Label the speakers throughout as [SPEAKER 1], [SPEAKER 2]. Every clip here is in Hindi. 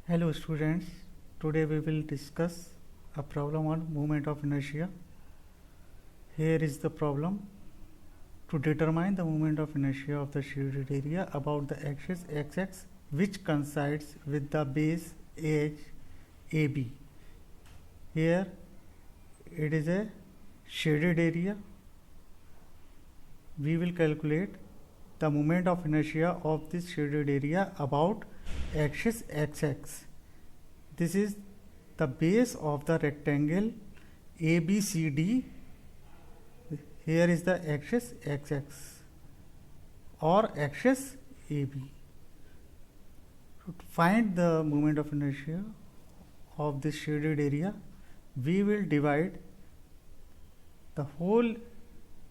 [SPEAKER 1] Hello students, today we will discuss a problem on moment of inertia. Here is the problem. To determine the moment of inertia of the shaded area about the axis x-axis which coincides with the base edge AB. Here it is a shaded area. We will calculate the moment of inertia of this shaded area about axis x-axis. This is the base of the rectangle ABCD. Here is the axis x-axis or axis AB. To find the moment of inertia of this shaded area, we will divide the whole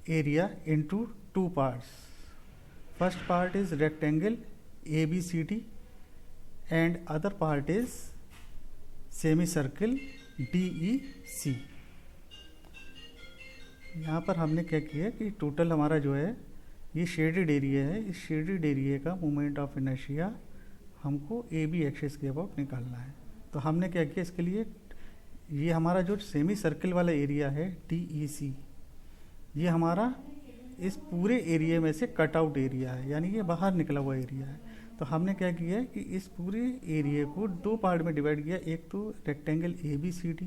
[SPEAKER 1] area into two parts. First part is rectangle ABCD and other part is semicircle DEC. यहाँ पर हमने क्या किया कि टोटल हमारा जो है ये शेडेड एरिया है, इस शेडेड एरिया का मोमेंट ऑफ इनर्शिया हमको ए बी एक्सिस के अबाउट निकालना है। तो हमने क्या किया इसके लिए, ये हमारा जो सेमी सर्कल वाला एरिया है DEC, ये हमारा इस पूरे एरिया में से कट आउट एरिया है, यानी ये बाहर निकला हुआ एरिया है। तो हमने क्या किया कि इस पूरे एरिया को दो पार्ट में डिवाइड किया, एक तो रेक्टेंगल ABCD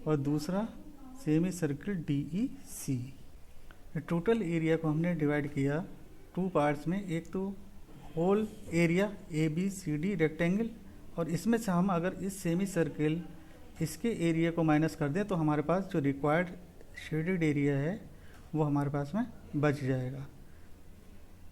[SPEAKER 1] और दूसरा semi circle DEC। Total area को हमने डिवाइड किया टू पार्ट्स में, एक तो होल एरिया ABCD रेक्टेंगल, और इसमें से हम अगर इस सेमी सर्कल इसके एरिया को माइनस कर दें तो हमारे पास जो रिक्वायर्ड शेडेड एरिया है वो हमारे पास में बच जाएगा।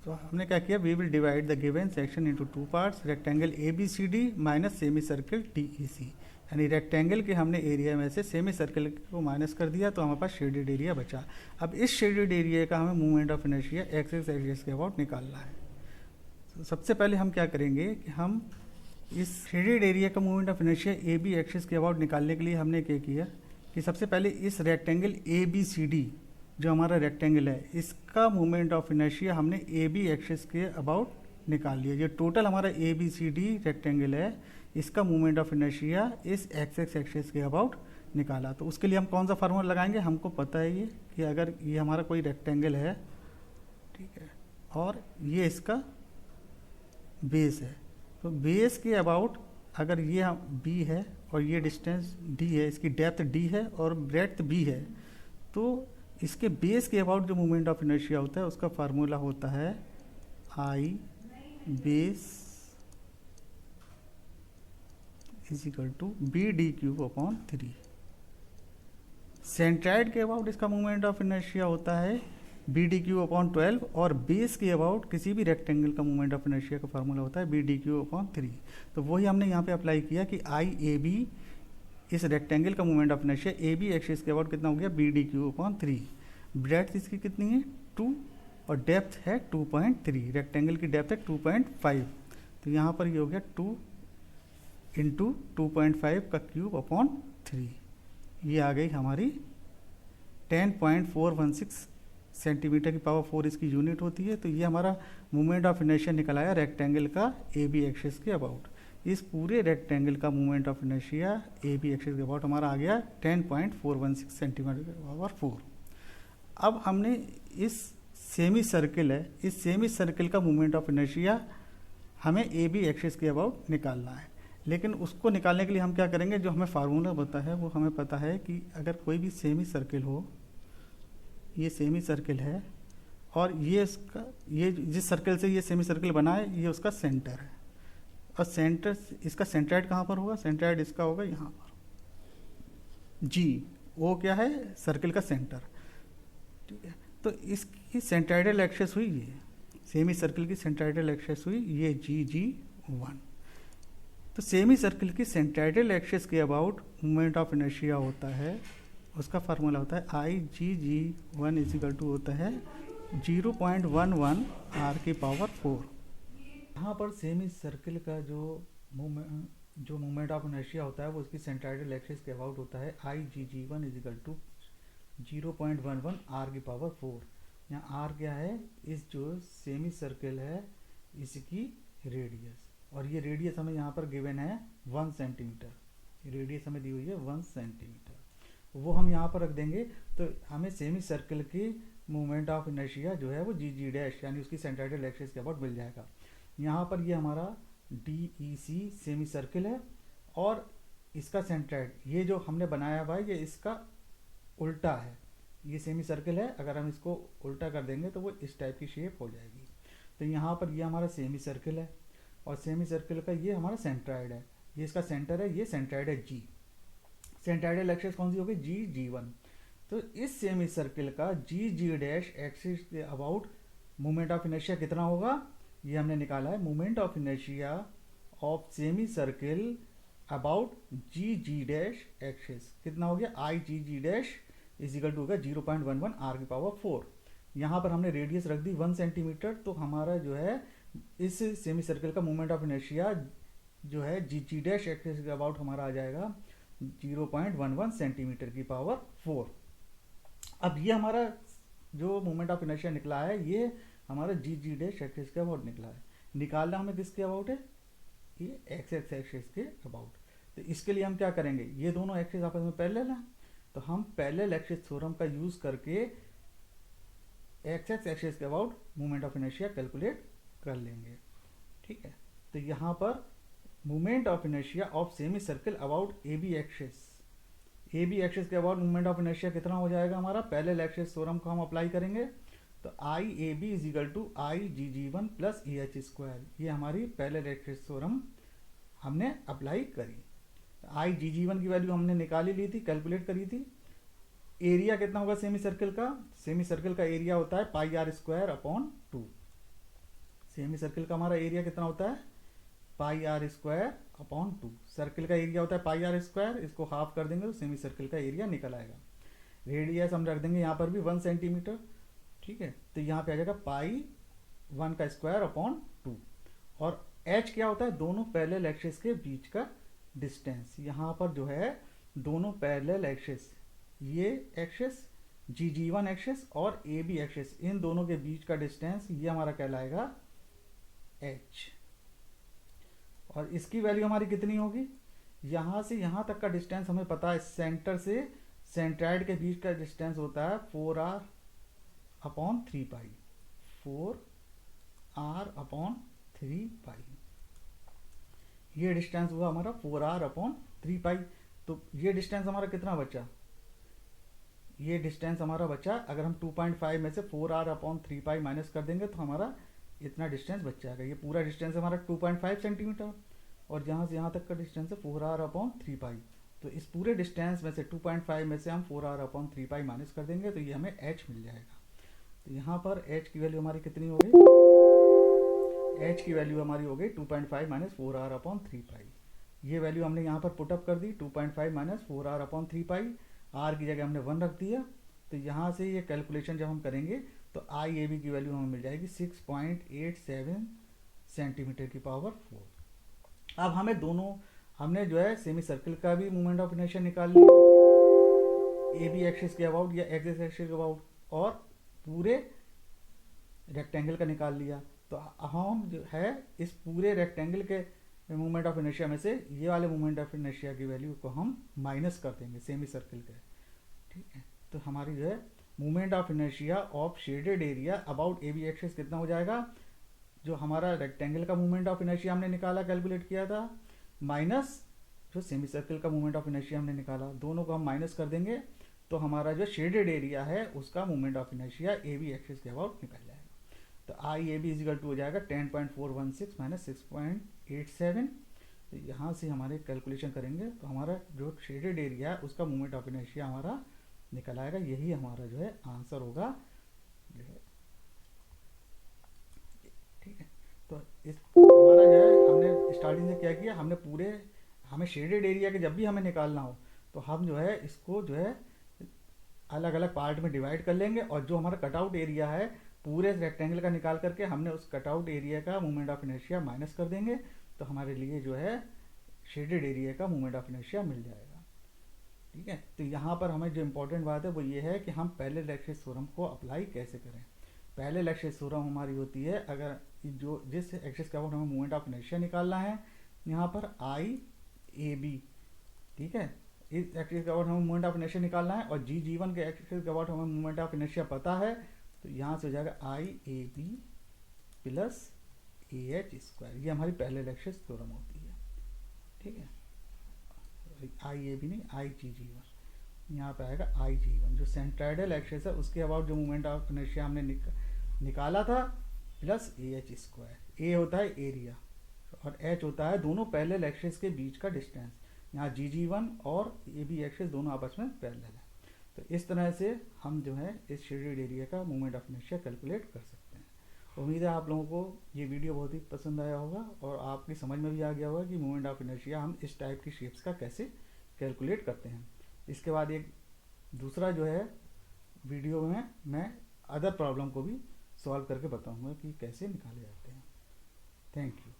[SPEAKER 1] तो हमने क्या किया, we will divide the given section into two parts, rectangle ABCD minus semi circle DEC, यानी रेक्टेंगल के हमने एरिया में से सेमी सर्कल को माइनस कर दिया तो हमारे पास शेडेड एरिया बचा। अब इस शेडेड एरिया का हमें movement of inertia axis axis के अबाउट निकालना है। तो सबसे पहले हम क्या करेंगे कि हम इस शेडेड एरिया का movement of inertia AB axis के अबाउट निकालने के लिए हमने क्या किया कि सबसे पहले इस रेक्टेंगल ABCD जो हमारा रेक्टेंगल है इसका मूवमेंट ऑफ इनर्शिया हमने AB एक्सिस के अबाउट निकाल लिया। जो टोटल हमारा ABCD रेक्टेंगल है इसका मूवमेंट ऑफ इनर्शिया इस एक्स एक्सिस के अबाउट निकाला। तो उसके लिए हम कौन सा फार्मूला लगाएंगे, हमको पता है ये कि अगर ये हमारा कोई रेक्टेंगल है, ठीक है, और ये इसका बेस है, तो बेस के अबाउट अगर ये B है और ये डिस्टेंस D है, इसकी डेप्थ D है और ब्रेड्थ B है, तो इसके बेस के अबाउट जो मूवमेंट ऑफ इनर्शिया होता है उसका फार्मूला होता है I base is equal to BD³/3। Centroid के अबाउट इसका मूवमेंट ऑफ इनर्शिया होता है BD³/12 और बेस के अबाउट किसी भी रेक्टेंगल का मूवमेंट ऑफ इनर्शिया का फार्मूला होता है BD³/3। तो वही हमने यहाँ पे अप्लाई किया कि IAB इस रेक्टेंगल का movement of inertia AB axis के अबाउट कितना हो गया BD³/3। ब्रेड्थ इसकी कितनी है 2 और डेप्थ है 2.3, रेक्टेंगल की डेप्थ है 2.5, तो यहाँ पर ये हो गया 2 इंटू 2.5 का क्यूब/3। ये आ गई हमारी 10.416 सेंटीमीटर की पावर 4 इसकी यूनिट होती है। तो ये हमारा मूवमेंट ऑफ इनर्शिया निकल आया रेक्टेंगल का AB एक्सिस के अबाउट। इस पूरे रेक्टेंगल का movement of inertia AB axis के अबाउट हमारा आ गया 10.416 सेंटीमीटर की पावर 4। अब हमने इस सेमी सर्कल है, इस सेमी सर्कल का मूवमेंट ऑफ इनर्शिया हमें AB एक्सिस के अबाउट निकालना है। लेकिन उसको निकालने के लिए हम क्या करेंगे, जो हमें फार्मूला पता है वो हमें पता है कि अगर कोई भी सेमी सर्कल हो, ये सेमी सर्कल है और ये इसका, ये जिस सर्कल से ये सेमी सर्कल बना है ये उसका सेंटर है, और सेंटर इसका सेंट्राइड कहाँ पर होगा, सेंट्राइड इसका होगा यहाँ पर G, वो क्या है सर्कल का सेंटर, ठीक है। तो इसकी सेंट्राइडल एक्सिस हुई, ये सेमी सर्कल की सेंट्राइडल एक्सिस हुई ये GG1। तो सेमी सर्कल की सेंट्राइडल एक्सिस के अबाउट मूवमेंट ऑफ इनर्शिया होता है, उसका फार्मूला होता है IGG1 इज इक्वल टू होता है 0.11 r⁴। यहाँ पर सेमी सर्कल का जो मूवमेंट ऑफ इनर्शिया होता है वो उसकी सेंट्राइडल एक्सिस के अबाउट होता है IGG1 is equal to 0.11 r⁴। यहाँ r क्या है, इस जो सेमी सर्कल है इसकी रेडियस, और ये रेडियस हमें यहाँ पर गिवन है 1 सेंटीमीटर, रेडियस हमें दी हुई है 1 सेंटीमीटर, वो हम यहाँ पर रख देंगे। तो हमें सेमी सर्कल की मोमेंट ऑफ इनर्शिया जो है वो जी जी डैश यानी उसकी सेंट्राइडल एक्सिस के अबाउट मिल जाएगा। यहाँ पर ये हमारा डी ई सी सेमी सर्कल है और इसका सेंट्राइड ये जो हमने बनाया हुआ है ये इसका उल्टा है, ये सेमी सर्कल है, अगर हम इसको उल्टा कर देंगे तो वो इस टाइप की शेप हो जाएगी। तो यहाँ पर ये हमारा सेमी सर्कल है और सेमी सर्कल का ये हमारा सेंट्राइड है, ये इसका सेंटर है, ये सेंट्राइड है जी। सेंट्राइडल एक्सिस कौन सी होगी? G G one. तो इस सेमी सर्कल का जी जी डैश एक्सिस के अबाउट मोमेंट ऑफ इनर्शिया कितना होगा? ये हमने निकाला है, moment of inertia of semi circle about G G dash axis कितना हो गया? I G G dash is equal to होगा 0.11 आर की पावर 4। यहाँ पर हमने रेडियस रख दी 1 सेंटीमीटर, तो हमारा जो है इस सेमी सर्कल का मोमेंट ऑफ इनर्शिया जो है जी जी डैश एक्सिस के अबाउट हमारा आ जाएगा 0.11 सेंटीमीटर की पावर 4। अब ये हमारा जो मोमेंट ऑफ इनर्शिया निकला है ये हमारा जी जी डैश एक्सिस के अबाउट निकला है। निकालना हमें किसके अबाउट है? ये एक्स एक्स एक्सिस के अबाउट। तो इसके लिए हम क्या करेंगे? ये दोनों एक्सिस आपस में पैरेलल हैं, तो हम पैरेलल एक्सिस थ्योरम का यूज करके एक्स एक्स एक्सिस के about moment of inertia calculate कर लेंगे। ठीक है, तो यहाँ पर moment of inertia of semi circle about A B axis के अबाउट मोमेंट ऑफ इनर्शिया कितना हो जाएगा हमारा? पैरेलल एक्सिस थ्योरम को हम अप्लाई करेंगे, तो I A B is equal to I G G one plus E H square, ये हमारी पैरेलल एक्सिस थ्योरम हमने अप्लाई करी। आई जी जी वन की वैल्यू हमने निकाली ली थी, कैलकुलेट करी थी। एरिया कितना होगा सेमी सर्कल का? सेमी सर्कल का एरिया होता है pi r square upon 2। Semi circle का हमारा एरिया कितना होता है? Pi r square upon 2। Circle का एरिया होता है पाई आर स्क्वायर, इसको हाफ कर देंगे तो सेमी सर्कल का एरिया निकल आएगा। रेडियस हम रख देंगे यहाँ पर भी 1 सेंटीमीटर। ठीक है, तो यहाँ पे आ जाएगा पाई 1 का स्क्वायर अपॉन 2। और h क्या होता है? दोनों पैरेलल एक्सिस के बीच का डिस्टेंस। यहाँ पर जो है दोनों पैरेलल एक्सिस, ये एक्सिस जी जी वन एक्सिस और ए बी एक्सिस, इन दोनों के बीच का डिस्टेंस ये हमारा कहलाएगा h। और इसकी वैल्यू हमारी कितनी होगी? यहाँ से यहाँ तक का डिस्टेंस हमें पता है, सेंटर से सेंट्राइड के बीच का डिस्टेंस होता है 4r अपॉन 3 पाई, 4r अपॉन 3 पाई। ये डिस्टेंस हुआ हमारा 4r अपॉन 3 पाई। तो ये डिस्टेंस हमारा कितना बचा? ये डिस्टेंस हमारा बचा, अगर हम 2.5 में से 4r अपॉन 3 पाई माइनस कर देंगे तो हमारा इतना डिस्टेंस बच जाएगा। ये पूरा डिस्टेंस हमारा 2.5 सेंटीमीटर और यहाँ से यहाँ तक का डिस्टेंस है 4r अपॉन 3 पाई। तो इस पूरे डिस्टेंस में से 2.5 में से हम 4r अपॉन 3 पाई माइनस कर देंगे तो ये हमें h मिल जाएगा। तो यहाँ पर h की वैल्यू हमारी कितनी हो गई? h की वैल्यू हमारी हो गई 2.5 माइनस 4r अपॉन 3 पाई। ये वैल्यू हमने यहाँ पर पुटअप कर दी, 2.5 माइनस 4r अपॉन 3 पाई, r की जगह हमने 1 रख दिया। तो यहाँ से ये कैलकुलेशन जब हम करेंगे तो आई ए बी की वैल्यू हमें मिल जाएगी 6.87 सेंटीमीटर की पावर 4। अब हमें दोनों, हमने जो है सेमी सर्कल का भी मोमेंट ऑफ इनर्शिया निकाल लिया ए बी एक्सिस के अबाउट या एक्स एक्सिस के अबाउट, और पूरे रेक्टेंगल का निकाल लिया। तो हम जो है इस पूरे रेक्टेंगल के मोमेंट ऑफ इनर्शिया में से ये वाले मोमेंट ऑफ इनर्शिया की वैल्यू को हम माइनस कर देंगे सेमी सर्कल के। ठीक है, तो हमारी जो है moment of inertia of shaded area about A B axis कितना हो जाएगा? जो हमारा रेक्टेंगल का मोमेंट ऑफ इनर्शिया हमने निकाला, कैलकुलेट किया था, माइनस जो सेमी सर्कल का मोमेंट ऑफ इनर्शिया हमने निकाला, दोनों को हम माइनस कर देंगे तो हमारा जो शेडेड एरिया है उसका moment of inertia A B axis के अबाउट निकल जाएगा। तो I A B is equal to हो जाएगा 10.416 माइनस 6.87। तो यहाँ से हमारे कैलकुलेशन करेंगे तो हमारा जो शेडेड एरिया है उसका मोमेंट ऑफ इनर्शिया हमारा निकल आएगा। यही हमारा जो है आंसर होगा जो है। ठीक है, तो इस हमारा जो है हमने स्टार्टिंग से क्या किया, हमने पूरे, हमें शेडेड एरिया के जब भी हमें निकालना हो तो हम जो है इसको जो है अलग अलग पार्ट में डिवाइड कर लेंगे, और जो हमारा कटआउट एरिया है पूरे रेक्टेंगल का निकाल करके हमने उस कटआउट एरिया का मोमेंट ऑफ इनर्शिया माइनस कर देंगे, तो हमारे लिए जो है शेडेड एरिया का मोमेंट ऑफ इनर्शिया मिल जाएगा। ठीक है, तो यहाँ पर हमें जो इम्पोर्टेंट बात है वो ये है कि हम पैरेलल एक्सिस थ्योरम को अप्लाई कैसे करें। पहले एक्सिस थ्योरम हमारी होती है, अगर जो जिस एक्सिस के अबाउट हमें मोमेंट ऑफ इनर्शिया निकालना है, यहाँ पर आई ए बी, ठीक है, इस एक्सिस के अबाउट हमें मोमेंट ऑफ इनर्शिया निकालना है, और जी जी वन के एक्सिस के अबाउट हमें मोमेंट ऑफ इनर्शिया पता है, तो यहाँ से हो जाएगा I A B plus A H square, ये हमारी पहले एक्सिस थ्योरम होती है, ठीक है। आई ए बी नहीं, आई जी जी वन, यहाँ पे आएगा आई जी वन, जो सेंट्राइडल एक्सिस है उसके अबाउट जो मोमेंट ऑफ इनर्शिया हमने निकाला था, प्लस ए एच स्क्वायर। ए होता है एरिया और एच होता है दोनों पैरेलल एक्सिस के बीच का डिस्टेंस। यहाँ जी जी वन और ए बी एक्सिस दोनों आपस में पैरेलल है। तो इस तरह से हम जो है इस शेडेड एरिया का मोमेंट ऑफ इनर्शिया कैलकुलेट कर सकते हैं। उम्मीद है आप लोगों को ये वीडियो बहुत ही पसंद आया होगा और आपकी समझ में भी आ गया होगा कि मोमेंट ऑफ इनर्शिया हम इस टाइप की शेप्स का कैसे कैलकुलेट करते हैं। इसके बाद एक दूसरा जो है वीडियो में मैं अदर प्रॉब्लम को भी सॉल्व करके बताऊंगा कि कैसे निकाले जाते हैं। Thank you.